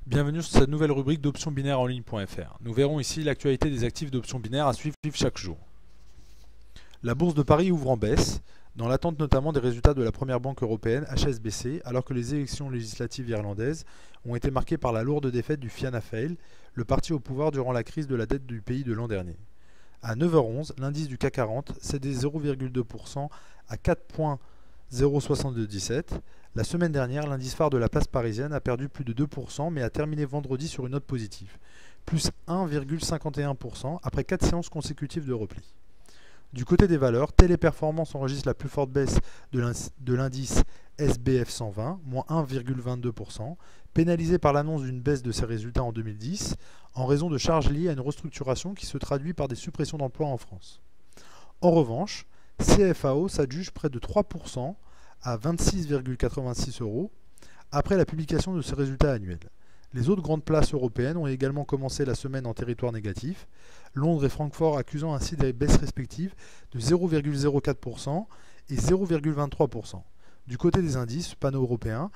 Bienvenue sur cette nouvelle rubrique d'options binaires en ligne.fr. Nous verrons ici l'actualité des actifs d'options binaires à suivre chaque jour. La bourse de Paris ouvre en baisse, dans l'attente notamment des résultats de la première banque européenne, HSBC, alors que les élections législatives irlandaises ont été marquées par la lourde défaite du Fianna Fáil, le parti au pouvoir durant la crise de la dette du pays de l'an dernier. À 9h11, l'indice du CAC 40 cédait 0,2% à 4,07217. La semaine dernière, l'indice phare de la place parisienne a perdu plus de 2%, mais a terminé vendredi sur une note positive, plus 1,51% après 4 séances consécutives de repli. Du côté des valeurs, Téléperformance enregistre la plus forte baisse de l'indice SBF 120, moins 1,22%, pénalisé par l'annonce d'une baisse de ses résultats en 2010, en raison de charges liées à une restructuration qui se traduit par des suppressions d'emplois en France. En revanche, CFAO s'adjuge près de 3% à 26,86 € après la publication de ses résultats annuels. Les autres grandes places européennes ont également commencé la semaine en territoire négatif, Londres et Francfort accusant ainsi des baisses respectives de 0,04% et 0,23%. Du côté des indices pan-européens,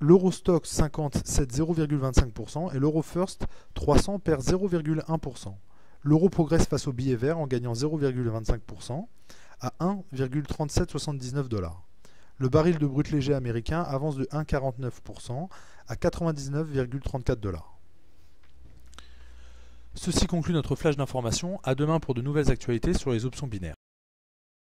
l'Eurostoxx 50 cède 0,25% et l'Eurofirst 300 perd 0,1%. L'euro progresse face au billet vert en gagnant 0,25% à 1,3779 $. Le baril de brut léger américain avance de 1,49% à 99,34 $. Ceci conclut notre flash d'information. À demain pour de nouvelles actualités sur les options binaires.